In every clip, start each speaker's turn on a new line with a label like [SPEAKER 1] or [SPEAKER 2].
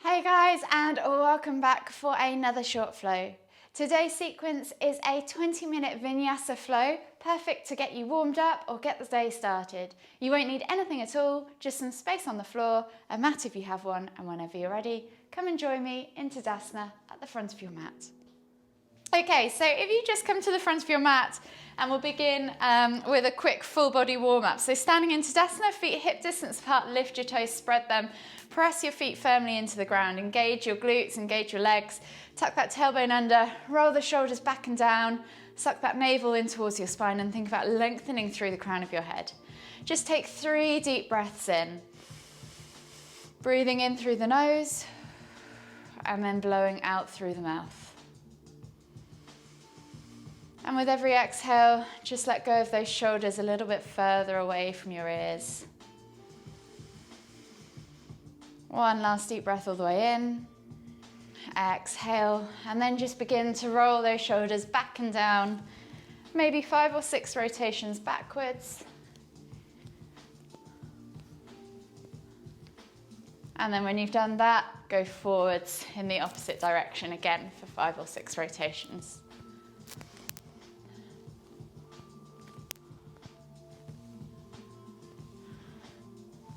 [SPEAKER 1] Hey guys, and welcome back for another short flow. Today's sequence is a 20-minute Vinyasa flow, perfect to get you warmed up or get the day started. You won't need anything at all, just some space on the floor, a mat if you have one, and whenever you're ready, come and join me in Tadasana at the front of your mat. Okay, so if you just come to the front of your mat, and we'll begin with a quick full body warm up. So standing in Tadasana, feet hip distance apart, lift your toes, spread them, press your feet firmly into the ground, engage your glutes, engage your legs, tuck that tailbone under, roll the shoulders back and down, suck that navel in towards your spine and think about lengthening through the crown of your head. Just take 3 deep breaths in. Breathing in through the nose and then blowing out through the mouth. And with every exhale, just let go of those shoulders a little bit further away from your ears. One last deep breath all the way in. Exhale, and then just begin to roll those shoulders back and down, maybe 5 or 6 rotations backwards. And then when you've done that, go forwards in the opposite direction again for 5 or 6 rotations.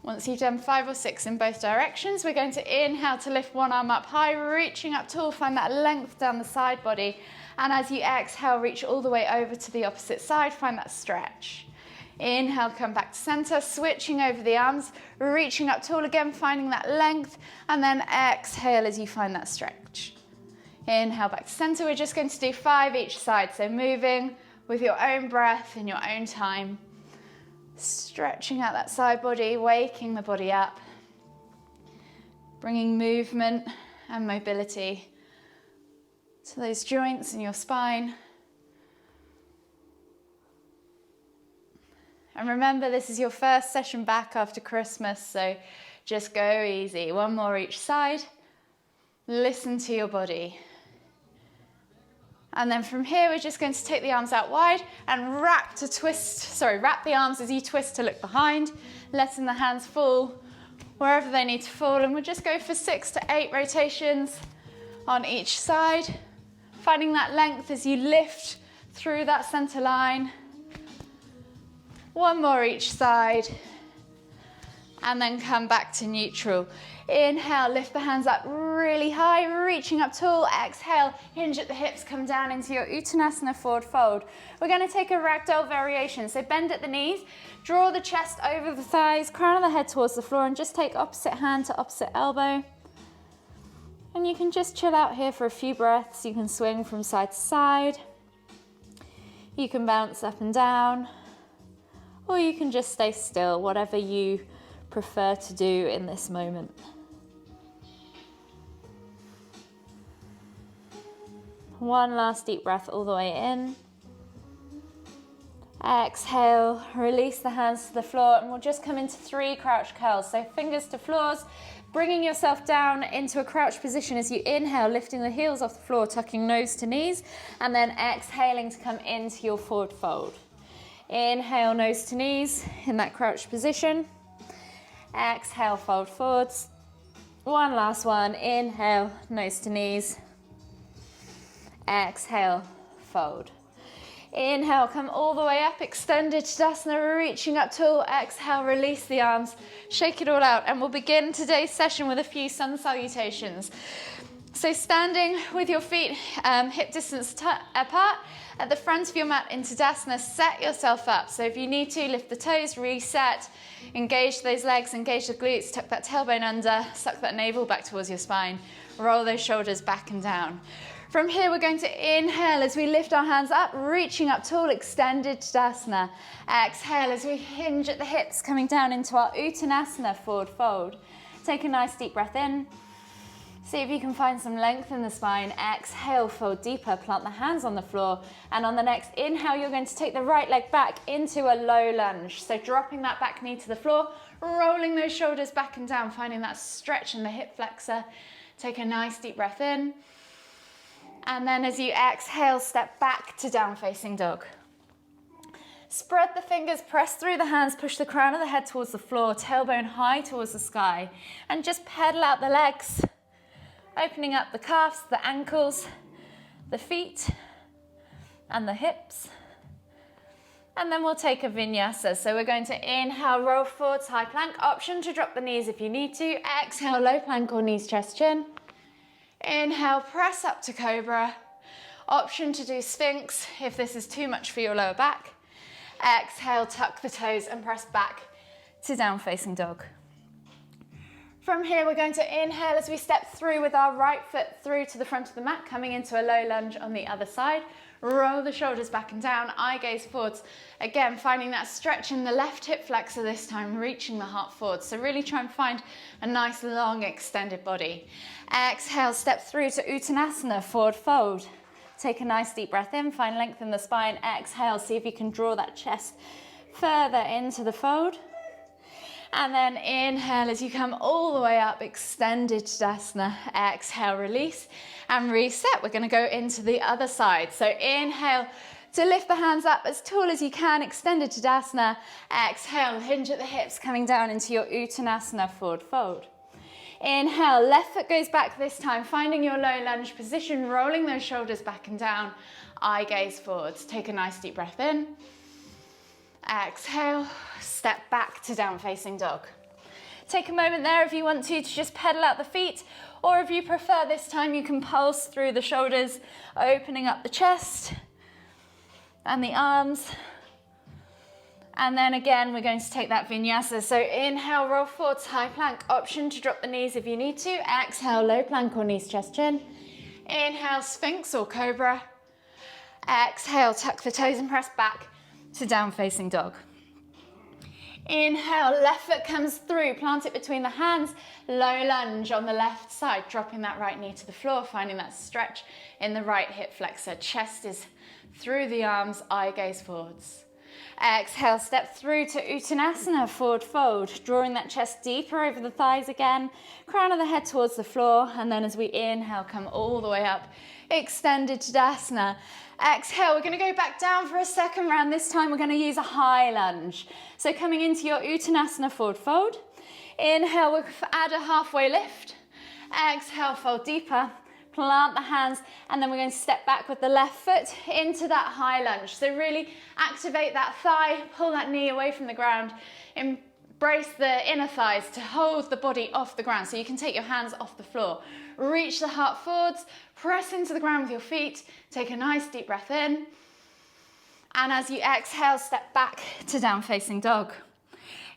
[SPEAKER 1] Once you've done 5 or 6 in both directions, we're going to inhale to lift one arm up high, reaching up tall, find that length down the side body. And as you exhale, reach all the way over to the opposite side, find that stretch. Inhale, come back to center, switching over the arms, reaching up tall again, finding that length, and then exhale as you find that stretch. Inhale, back to center. We're just going to do 5 each side, so moving with your own breath in your own time. Stretching out that side body, waking the body up, bringing movement and mobility to those joints in your spine. And remember, this is your first session back after Christmas, so just go easy. 1 more each side. Listen to your body. And then from here, we're just going to take the arms out wide and wrap the arms as you twist to look behind, letting the hands fall wherever they need to fall. And we'll just go for 6 to 8 rotations on each side, finding that length as you lift through that center line. 1 more each side, and then come back to neutral. Inhale, lift the hands up really high, reaching up tall. Exhale, hinge at the hips, come down into your Uttanasana forward fold. We're going to take a ragdoll variation. So bend at the knees, draw the chest over the thighs, crown of the head towards the floor, and just take opposite hand to opposite elbow. And you can just chill out here for a few breaths. You can swing from side to side. You can bounce up and down, or you can just stay still, whatever you prefer to do in this moment. One last deep breath all the way in. Exhale, release the hands to the floor, and we'll just come into 3 crouch curls. So fingers to floors, bringing yourself down into a crouch position as you inhale, lifting the heels off the floor, tucking nose to knees, and then exhaling to come into your forward fold. Inhale, nose to knees in that crouch position. Exhale, fold forwards. One last one. Inhale, nose to knees. Exhale, fold. Inhale, come all the way up, extended Tadasana, reaching up tall. Exhale, release the arms, shake it all out, and we'll begin today's session with a few sun salutations. So standing with your feet hip distance apart at the front of your mat in Tadasana, set yourself up. So if you need to, lift the toes, reset, engage those legs, engage the glutes, tuck that tailbone under, suck that navel back towards your spine, roll those shoulders back and down. From here, we're going to inhale as we lift our hands up, reaching up tall, extended Tadasana. Exhale as we hinge at the hips, coming down into our Uttanasana forward fold. Take a nice deep breath in. See if you can find some length in the spine. Exhale, fold deeper, plant the hands on the floor. And on the next inhale, you're going to take the right leg back into a low lunge. So dropping that back knee to the floor, rolling those shoulders back and down, finding that stretch in the hip flexor. Take a nice deep breath in. And then as you exhale, step back to down facing dog. Spread the fingers, press through the hands, push the crown of the head towards the floor, tailbone high towards the sky, and just pedal out the legs. Opening up the calves, the ankles, the feet, and the hips. And then we'll take a vinyasa. So we're going to inhale, roll forwards, high plank. Option to drop the knees if you need to. Exhale, low plank or knees, chest, chin. Inhale, press up to cobra. Option to do sphinx if this is too much for your lower back. Exhale, tuck the toes and press back to down facing dog. From here, we're going to inhale as we step through with our right foot through to the front of the mat, coming into a low lunge on the other side. Roll the shoulders back and down, eye gaze forwards. Again, finding that stretch in the left hip flexor this time, reaching the heart forwards. So really try and find a nice long extended body. Exhale, step through to Uttanasana, forward fold. Take a nice deep breath in, find length in the spine. Exhale, see if you can draw that chest further into the fold. And then inhale as you come all the way up, extended Tadasana. Exhale, release and reset. We're going to go into the other side. So inhale to lift the hands up as tall as you can, extended Tadasana. Exhale, hinge at the hips, coming down into your Uttanasana, forward fold. Inhale, left foot goes back this time, finding your low lunge position, rolling those shoulders back and down, eye gaze forwards. Take a nice deep breath in. Exhale, step back to down facing dog. Take a moment there if you want to just pedal out the feet, or if you prefer this time you can pulse through the shoulders, opening up the chest and the arms. And then again, we're going to take that vinyasa. So inhale, roll forwards, high plank. Option to drop the knees if you need to. Exhale, low plank or knees, chest, chin. Inhale, sphinx or cobra. Exhale, tuck the toes and press back to down facing dog. Inhale, left foot comes through, plant it between the hands, low lunge on the left side, dropping that right knee to the floor, finding that stretch in the right hip flexor. Chest is through the arms, eye gaze forwards. Exhale, step through to Uttanasana, forward fold, drawing that chest deeper over the thighs again, crown of the head towards the floor, and then as we inhale, come all the way up, extended Tadasana. Exhale, we're going to go back down for a second round. This time we're going to use a high lunge. So coming into your Uttanasana, forward fold. Inhale, we'll add a halfway lift. Exhale, fold deeper, plant the hands, and then we're going to step back with the left foot into that high lunge. So really activate that thigh, pull that knee away from the ground, embrace the inner thighs to hold the body off the ground. So you can take your hands off the floor. Reach the heart forwards, press into the ground with your feet, take a nice deep breath in. And as you exhale, step back to down facing dog.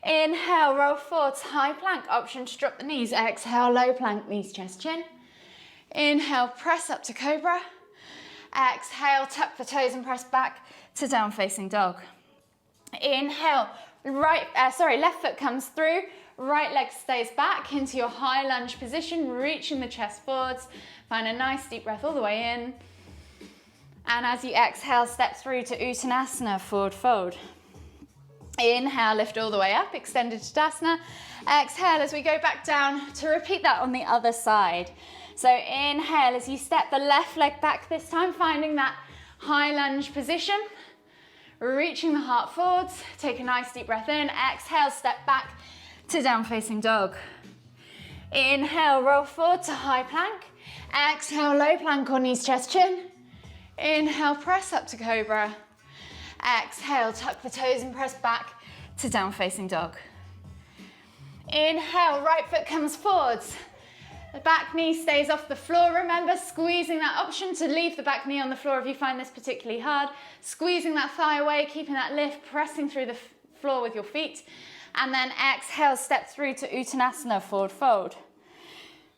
[SPEAKER 1] Inhale, roll forwards, high plank, option to drop the knees. Exhale, low plank, knees, chest, chin. Inhale, press up to cobra. Exhale, tuck the toes and press back to down facing dog. Inhale, left foot comes through, right leg stays back into your high lunge position, reaching the chest forwards. Find a nice deep breath all the way in. And as you exhale, step through to Uttanasana, forward fold. Inhale, lift all the way up, extended Tadasana. Exhale as we go back down to repeat that on the other side. So inhale as you step the left leg back this time, finding that high lunge position, reaching the heart forwards. Take a nice deep breath in. Exhale, step back to down facing dog. Inhale, roll forward to high plank. Exhale, low plank or knees, chest, chin. Inhale, press up to cobra. Exhale, tuck the toes and press back to down facing dog. Inhale, right foot comes forwards. The back knee stays off the floor. Remember, squeezing that option to leave the back knee on the floor if you find this particularly hard. Squeezing that thigh away, keeping that lift, pressing through the floor with your feet. And then exhale, step through to Uttanasana, forward fold.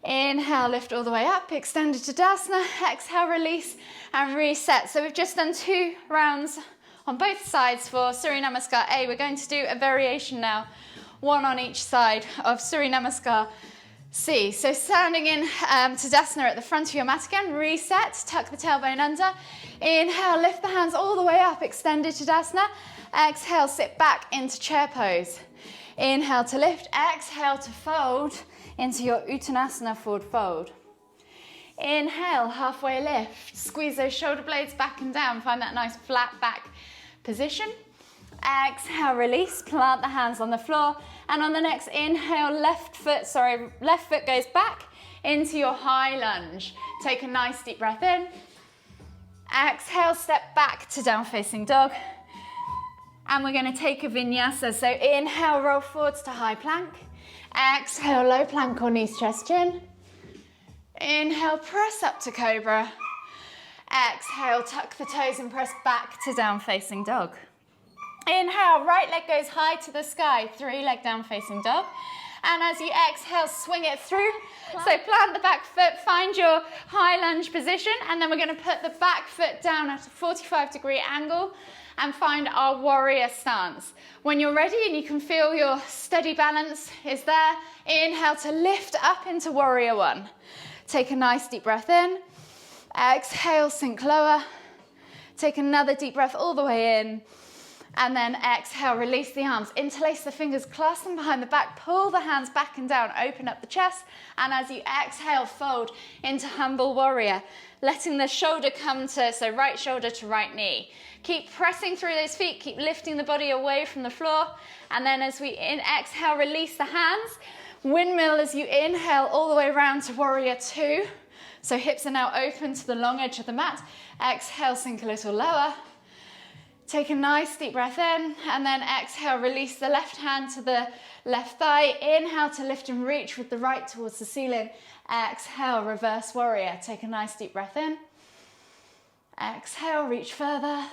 [SPEAKER 1] Inhale, lift all the way up, extended Tadasana. Exhale, release and reset. So we've just done 2 rounds on both sides for Surya Namaskar A. We're going to do a variation now, 1 on each side of Surya Namaskar C. So standing in Tadasana at the front of your mat again, reset, tuck the tailbone under. Inhale, lift the hands all the way up, extended Tadasana. Exhale, sit back into chair pose. Inhale to lift, exhale to fold into your Uttanasana, forward fold. Inhale, halfway lift. Squeeze those shoulder blades back and down. Find that nice flat back position. Exhale, release, plant the hands on the floor. And on the next inhale, left foot goes back into your high lunge. Take a nice deep breath in. Exhale, step back to down facing dog. And we're going to take a vinyasa. So inhale, roll forwards to high plank. Exhale, low plank or knees, chest, chin. Inhale, press up to cobra. Exhale, tuck the toes and press back to down facing dog. Inhale, right leg goes high to the sky, 3 leg down facing dog. And as you exhale, swing it through. So plant the back foot, find your high lunge position, and then we're going to put the back foot down at a 45-degree angle and find our warrior stance. When you're ready and you can feel your steady balance is there, inhale to lift up into warrior one. Take a nice deep breath in. Exhale, sink lower. Take another deep breath all the way in. And then exhale, release the arms, interlace the fingers, clasp them behind the back, pull the hands back and down, open up the chest. And as you exhale, fold into humble warrior, letting the shoulder come to, so right shoulder to right knee. Keep pressing through those feet, keep lifting the body away from the floor. And then as we exhale, release the hands. Windmill as you inhale all the way around to warrior two. So hips are now open to the long edge of the mat. Exhale, sink a little lower. Take a nice deep breath in, and then exhale, release the left hand to the left thigh. Inhale to lift and reach with the right towards the ceiling. Exhale, reverse warrior. Take a nice deep breath in. Exhale, reach further.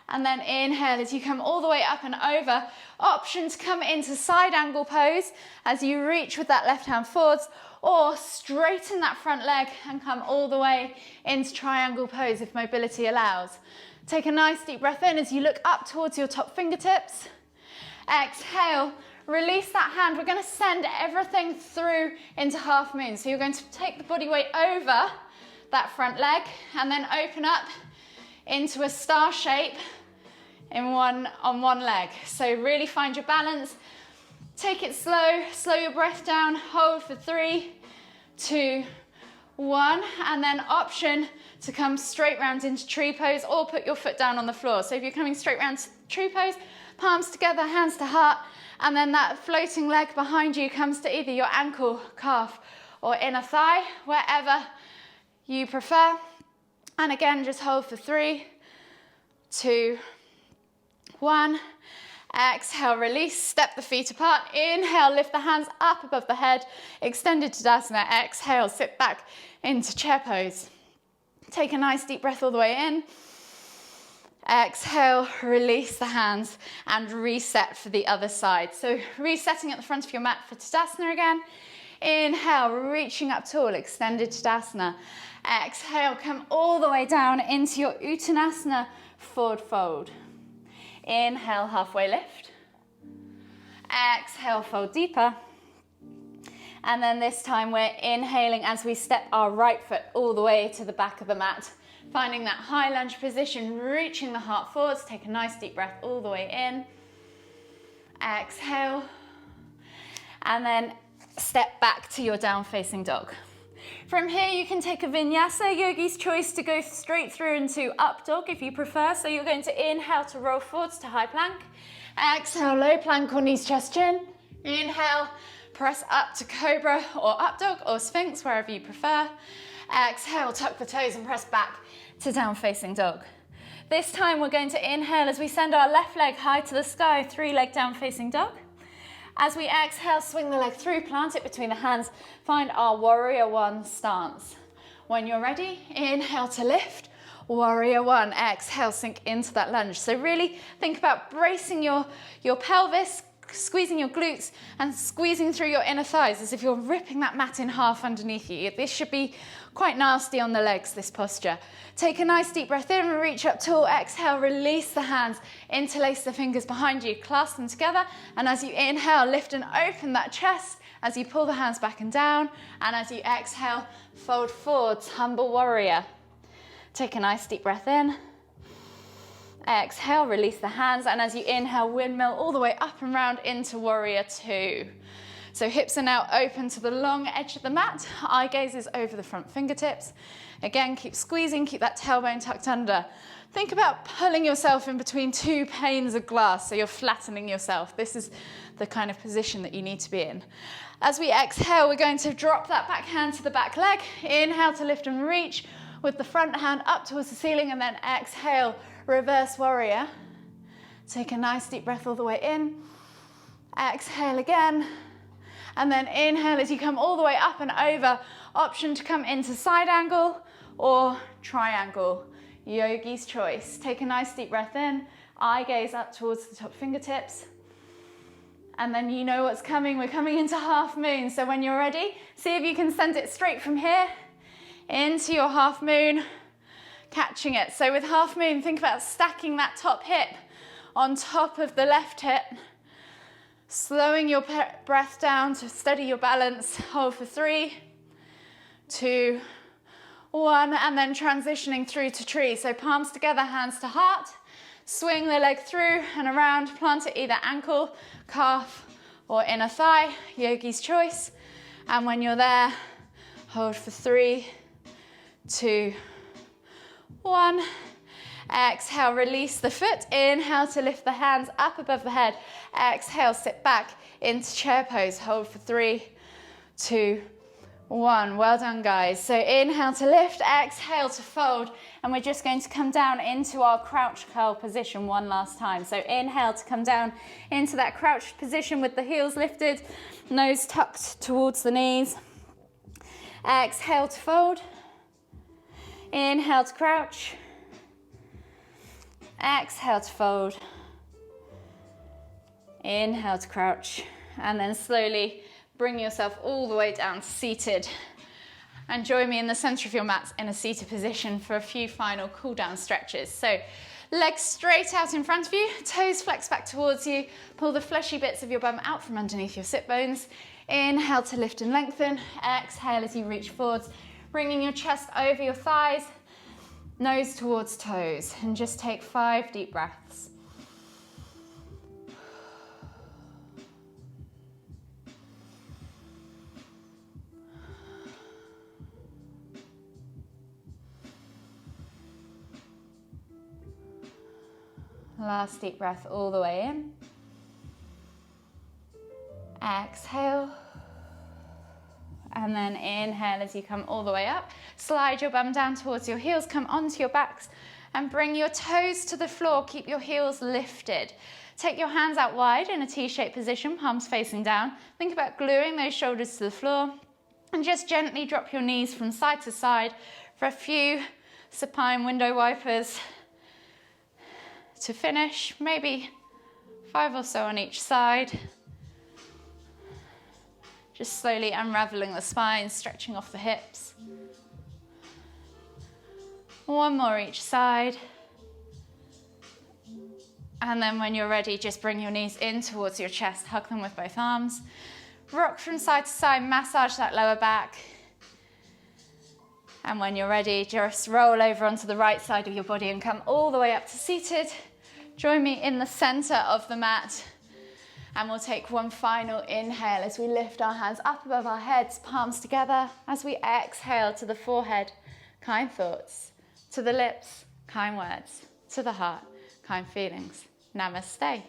[SPEAKER 1] And then inhale as you come all the way up and over. Option to come into side angle pose as you reach with that left hand forwards, or straighten that front leg and come all the way into triangle pose if mobility allows. Take a nice deep breath in as you look up towards your top fingertips. Exhale, release that hand. We're going to send everything through into half moon. So you're going to take the body weight over that front leg and then open up into a star shape on one leg. So really find your balance. Take it slow, slow your breath down, hold for 3, 2, 1, and then option to come straight round into tree pose or put your foot down on the floor. So if you're coming straight round to tree pose, palms together, hands to heart, and then that floating leg behind you comes to either your ankle, calf, or inner thigh, wherever you prefer. And again, just hold for 3, 2, 1. Exhale, release, step the feet apart. Inhale, lift the hands up above the head, extended Tadasana. Exhale, sit back into chair pose. Take a nice deep breath all the way in. Exhale, release the hands and reset for the other side. So resetting at the front of your mat for Tadasana again. Inhale, reaching up tall, extended Tadasana. Exhale, come all the way down into your Uttanasana forward fold. Inhale, halfway lift. Exhale, fold deeper. And then this time we're inhaling as we step our right foot all the way to the back of the mat. Finding that high lunge position, reaching the heart forwards. Take a nice deep breath all the way in. Exhale. And then step back to your down facing dog. From here you can take a vinyasa, yogi's choice, to go straight through into up dog if you prefer. So you're going to inhale to roll forwards to high plank. Exhale, low plank or knees, chest, chin. Inhale, press up to cobra or up dog or sphinx, wherever you prefer. Exhale, tuck the toes and press back to down facing dog. This time we're going to inhale as we send our left leg high to the sky, 3 leg down facing dog. As we exhale, swing the leg through, plant it between the hands, find our warrior one stance. When you're ready, inhale to lift, warrior one. Exhale, sink into that lunge. So really think about bracing your pelvis, squeezing your glutes and squeezing through your inner thighs as if you're ripping that mat in half underneath you. This should be quite nasty on the legs, this posture. Take a nice deep breath in, reach up tall. Exhale, release the hands, interlace the fingers behind you, clasp them together. And as you inhale, lift and open that chest as you pull the hands back and down. And as you exhale, fold forwards, humble warrior. Take a nice deep breath in. Exhale, release the hands, and as you inhale, windmill all the way up and round into warrior two. So hips are now open to the long edge of the mat. Eye gaze is over the front fingertips. Again, keep squeezing, keep that tailbone tucked under. Think about pulling yourself in between two panes of glass, so you're flattening yourself. This is the kind of position that you need to be in. As we exhale, we're going to drop that back hand to the back leg. Inhale to lift and reach with the front hand up towards the ceiling, and then exhale, reverse warrior. Take a nice deep breath all the way in. Exhale again. And then inhale as you come all the way up and over. Option to come into side angle or triangle. Yogi's choice. Take a nice deep breath in. Eye gaze up towards the top fingertips. And then you know what's coming. We're coming into half moon. So when you're ready, see if you can send it straight from here into your half moon, catching it. So with half moon, think about stacking that top hip on top of the left hip. Slowing your breath down to steady your balance. Hold for 3, 2, 1, and then transitioning through to tree. So palms together, hands to heart. Swing the leg through and around, plant at either ankle, calf, or inner thigh, yogi's choice. And when you're there, hold for 3, 2, 1. Exhale, release the foot. Inhale to lift the hands up above the head. Exhale, sit back into chair pose. Hold for 3, 2, 1. Well done, guys. So inhale to lift, exhale to fold. And we're just going to come down into our crouch curl position one last time. So inhale to come down into that crouched position with the heels lifted, nose tucked towards the knees. Exhale to fold. Inhale to crouch. Exhale to fold. Inhale to crouch. And then slowly bring yourself all the way down to seated. And join me in the center of your mat in a seated position for a few final cool down stretches. So legs straight out in front of you, toes flex back towards you. Pull the fleshy bits of your bum out from underneath your sit bones. Inhale to lift and lengthen. Exhale as you reach forwards, bringing your chest over your thighs. Nose towards toes, and just take 5 deep breaths. Last deep breath all the way in. Exhale. And then inhale as you come all the way up. Slide your bum down towards your heels, come onto your backs and bring your toes to the floor. Keep your heels lifted. Take your hands out wide in a T-shaped position, palms facing down. Think about gluing those shoulders to the floor and just gently drop your knees from side to side for a few supine window wipers to finish, maybe 5 or so on each side. Just slowly unraveling the spine, stretching off the hips. 1 more each side. And then when you're ready, just bring your knees in towards your chest, hug them with both arms. Rock from side to side, massage that lower back. And when you're ready, just roll over onto the right side of your body and come all the way up to seated. Join me in the center of the mat. And we'll take one final inhale as we lift our hands up above our heads, palms together. As we exhale to the forehead, kind thoughts. To the lips, kind words. To the heart, kind feelings. Namaste.